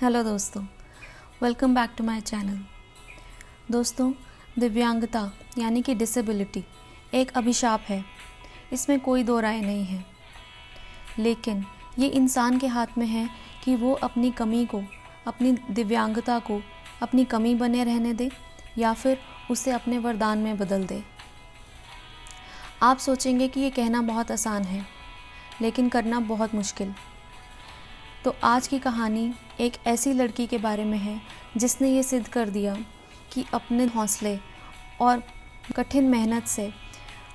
Hello दोस्तों, welcome back to my channel. दोस्तों, दिव्यांगता यानी कि डिसेबिलिटी एक अभिशाप है, इसमें कोई दो राय नहीं है। लेकिन ये इंसान के हाथ में है कि वो अपनी कमी को, अपनी दिव्यांगता को अपनी कमी बने रहने दे या फिर उसे अपने वरदान में बदल दे। आप सोचेंगे कि ये कहना बहुत आसान है, लेकिन करना बहुत मुश्किल। तो आज की कहानी एक ऐसी लड़की के बारे में है जिसने ये सिद्ध कर दिया कि अपने हौसले और कठिन मेहनत से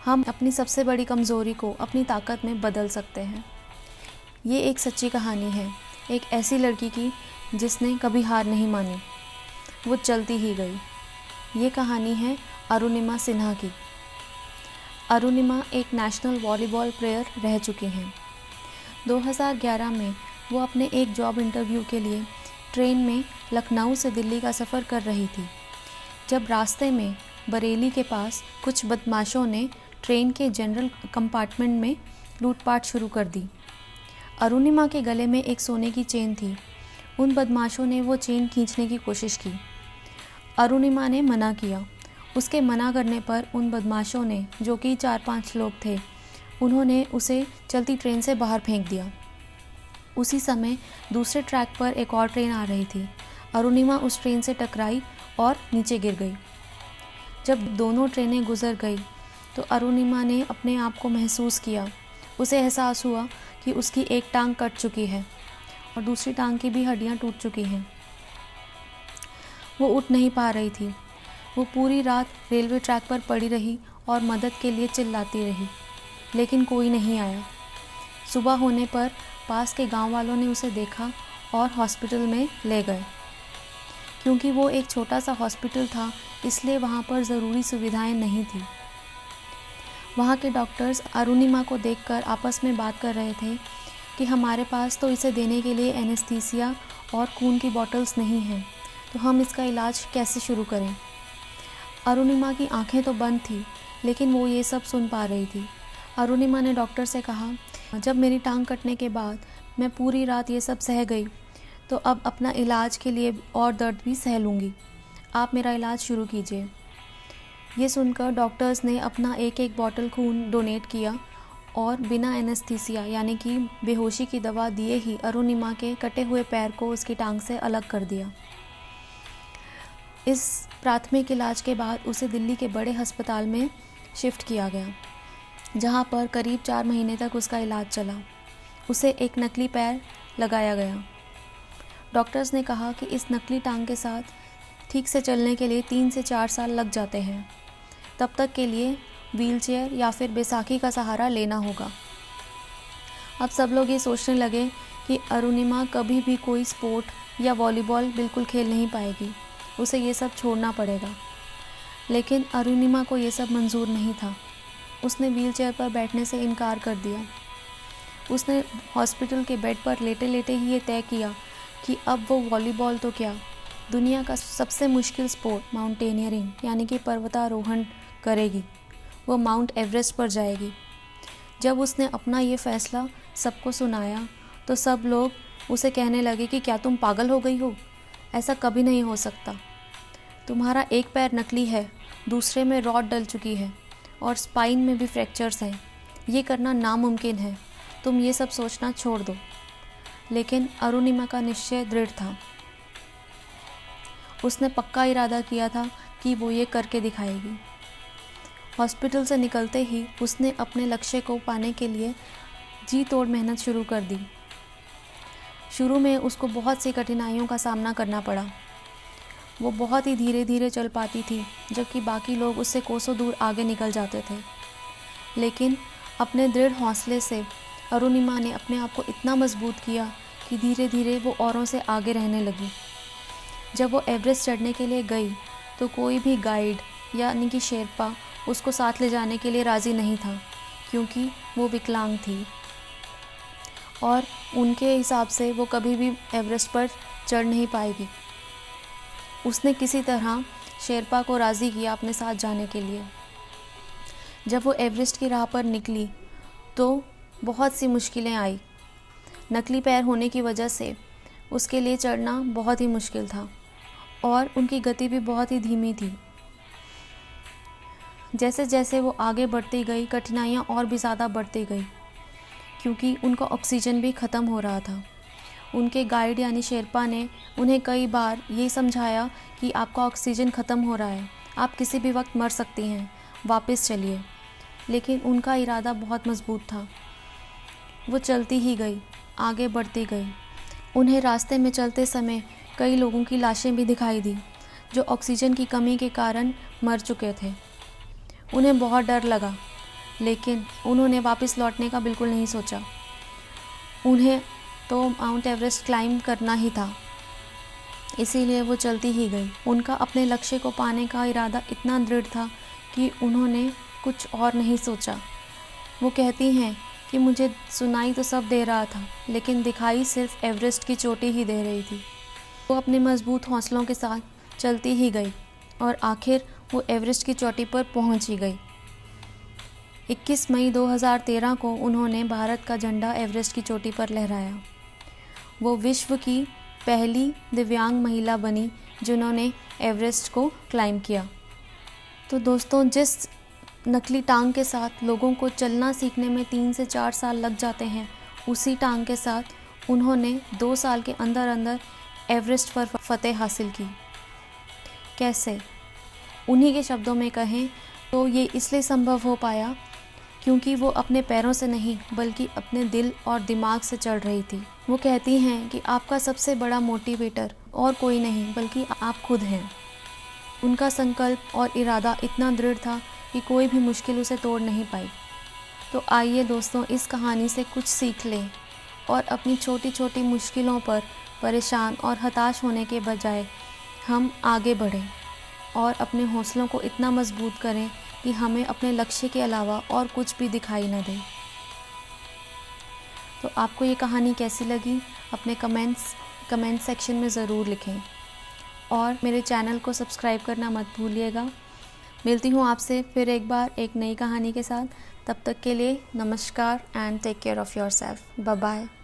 हम अपनी सबसे बड़ी कमज़ोरी को अपनी ताकत में बदल सकते हैं। ये एक सच्ची कहानी है एक ऐसी लड़की की जिसने कभी हार नहीं मानी, वो चलती ही गई। ये कहानी है अरुणिमा सिन्हा की। अरुणिमा एक नेशनल वॉलीबॉल प्लेयर रह चुकी हैं। 2011 में वो अपने एक जॉब इंटरव्यू के लिए ट्रेन में लखनऊ से दिल्ली का सफ़र कर रही थी, जब रास्ते में बरेली के पास कुछ बदमाशों ने ट्रेन के जनरल कंपार्टमेंट में लूटपाट शुरू कर दी। अरुणिमा के गले में एक सोने की चेन थी। उन बदमाशों ने वो चेन खींचने की कोशिश की। अरुणिमा ने मना किया। उसके मना करने पर उन बदमाशों ने, जो कि 4-5 लोग थे, उन्होंने उसे चलती ट्रेन से बाहर फेंक दिया। उसी समय दूसरे ट्रैक पर एक और ट्रेन आ रही थी। अरुणिमा उस ट्रेन से टकराई और नीचे गिर गई। जब दोनों ट्रेनें गुजर गई तो अरुणिमा ने अपने आप को महसूस किया। उसे एहसास हुआ कि उसकी एक टांग कट चुकी है और दूसरी टांग की भी हड्डियां टूट चुकी हैं। वो उठ नहीं पा रही थी। वो पूरी रात रेलवे ट्रैक पर पड़ी रही और मदद के लिए चिल्लाती रही, लेकिन कोई नहीं आया। सुबह होने पर पास के गांव वालों ने उसे देखा और हॉस्पिटल में ले गए। क्योंकि वो एक छोटा सा हॉस्पिटल था, इसलिए वहाँ पर ज़रूरी सुविधाएं नहीं थी। वहाँ के डॉक्टर्स अरुणिमा को देखकर आपस में बात कर रहे थे कि हमारे पास तो इसे देने के लिए एनेस्थीसिया और खून की बॉटल्स नहीं हैं, तो हम इसका इलाज कैसे शुरू करें। अरुणिमा की आंखें तो बंद थी, लेकिन वो ये सब सुन पा रही थी। अरुणिमा ने डॉक्टर से कहा, जब मेरी टांग कटने के बाद मैं पूरी रात ये सब सह गई, तो अब अपना इलाज के लिए और दर्द भी सह लूँगी। आप मेरा इलाज शुरू कीजिए। ये सुनकर डॉक्टर्स ने अपना एक बॉटल खून डोनेट किया और बिना एनेस्थीसिया यानी कि बेहोशी की दवा दिए ही अरुणिमा के कटे हुए पैर को उसकी टांग से अलग कर दिया। इस प्राथमिक इलाज के बाद उसे दिल्ली के बड़े अस्पताल में शिफ्ट किया गया, जहाँ पर करीब 4 महीने तक उसका इलाज चला। उसे एक नकली पैर लगाया गया। डॉक्टर्स ने कहा कि इस नकली टांग के साथ ठीक से चलने के लिए 3 से 4 साल लग जाते हैं। तब तक के लिए व्हीलचेयर या फिर बैसाखी का सहारा लेना होगा। अब सब लोग ये सोचने लगे कि अरुणिमा कभी भी कोई स्पोर्ट या वॉलीबॉल बिल्कुल खेल नहीं पाएगी, उसे ये सब छोड़ना पड़ेगा। लेकिन अरुणिमा को ये सब मंजूर नहीं था। उसने व्हीलचेयर पर बैठने से इनकार कर दिया। उसने हॉस्पिटल के बेड पर लेटे लेटे ही ये तय किया कि अब वो वॉलीबॉल तो क्या, दुनिया का सबसे मुश्किल स्पोर्ट माउंटेनियरिंग यानी कि पर्वतारोहण करेगी। वो माउंट एवरेस्ट पर जाएगी। जब उसने अपना ये फैसला सबको सुनाया तो सब लोग उसे कहने लगे कि क्या तुम पागल हो गई हो, ऐसा कभी नहीं हो सकता। तुम्हारा एक पैर नकली है, दूसरे में रॉड डल चुकी है और स्पाइन में भी फ्रैक्चर्स हैं। ये करना नामुमकिन है, तुम ये सब सोचना छोड़ दो। लेकिन अरुणिमा का निश्चय दृढ़ था। उसने पक्का इरादा किया था कि वो ये करके दिखाएगी। हॉस्पिटल से निकलते ही उसने अपने लक्ष्य को पाने के लिए जी तोड़ मेहनत शुरू कर दी। शुरू में उसको बहुत सी कठिनाइयों का सामना करना पड़ा। वो बहुत ही धीरे धीरे चल पाती थी, जबकि बाकी लोग उससे कोसों दूर आगे निकल जाते थे। लेकिन अपने दृढ़ हौसले से अरुणिमा ने अपने आप को इतना मजबूत किया कि धीरे धीरे वो औरों से आगे रहने लगी। जब वो एवरेस्ट चढ़ने के लिए गई तो कोई भी गाइड यानी कि शेरपा उसको साथ ले जाने के लिए राज़ी नहीं था, क्योंकि वो विकलांग थी और उनके हिसाब से वो कभी भी एवरेस्ट पर चढ़ नहीं पाएगी। उसने किसी तरह शेरपा को राज़ी किया अपने साथ जाने के लिए। जब वो एवरेस्ट की राह पर निकली तो बहुत सी मुश्किलें आई। नकली पैर होने की वजह से उसके लिए चढ़ना बहुत ही मुश्किल था और उनकी गति भी बहुत ही धीमी थी। जैसे जैसे वो आगे बढ़ती गई, कठिनाइयाँ और भी ज़्यादा बढ़ती गई, क्योंकि उनका ऑक्सीजन भी ख़त्म हो रहा था। उनके गाइड यानी शेरपा ने उन्हें कई बार ये समझाया कि आपका ऑक्सीजन ख़त्म हो रहा है, आप किसी भी वक्त मर सकती हैं, वापस चलिए। लेकिन उनका इरादा बहुत मजबूत था। वो चलती ही गई, आगे बढ़ती गई। उन्हें रास्ते में चलते समय कई लोगों की लाशें भी दिखाई दी, जो ऑक्सीजन की कमी के कारण मर चुके थे। उन्हें बहुत डर लगा, लेकिन उन्होंने वापस लौटने का बिल्कुल नहीं सोचा। उन्हें तो माउंट एवरेस्ट क्लाइंब करना ही था, इसीलिए वो चलती ही गई। उनका अपने लक्ष्य को पाने का इरादा इतना दृढ़ था कि उन्होंने कुछ और नहीं सोचा। वो कहती हैं कि मुझे सुनाई तो सब दे रहा था, लेकिन दिखाई सिर्फ एवरेस्ट की चोटी ही दे रही थी। वो अपने मजबूत हौसलों के साथ चलती ही गई और आखिर वो एवरेस्ट की चोटी पर पहुंच ही गई। 21 मई 2013 को उन्होंने भारत का झंडा एवरेस्ट की चोटी पर लहराया। वो विश्व की पहली दिव्यांग महिला बनी जिन्होंने एवरेस्ट को क्लाइंब किया। तो दोस्तों, जिस नकली टांग के साथ लोगों को चलना सीखने में 3 से 4 साल लग जाते हैं, उसी टांग के साथ उन्होंने 2 साल के अंदर अंदर एवरेस्ट पर फतेह हासिल की। कैसे? उन्हीं के शब्दों में कहें तो ये इसलिए संभव हो पाया क्योंकि वो अपने पैरों से नहीं बल्कि अपने दिल और दिमाग से चढ़ रही थी। वो कहती हैं कि आपका सबसे बड़ा मोटिवेटर और कोई नहीं बल्कि आप खुद हैं। उनका संकल्प और इरादा इतना दृढ़ था कि कोई भी मुश्किल उसे तोड़ नहीं पाई। तो आइए दोस्तों, इस कहानी से कुछ सीख लें और अपनी छोटी छोटी मुश्किलों पर परेशान और हताश होने के बजाय हम आगे बढ़ें और अपने हौसलों को इतना मजबूत करें कि हमें अपने लक्ष्य के अलावा और कुछ भी दिखाई न दे। तो आपको ये कहानी कैसी लगी अपने कमेंट सेक्शन में ज़रूर लिखें और मेरे चैनल को सब्सक्राइब करना मत भूलिएगा। मिलती हूँ आपसे फिर एक बार एक नई कहानी के साथ। तब तक के लिए नमस्कार and take care of yourself. Bye bye.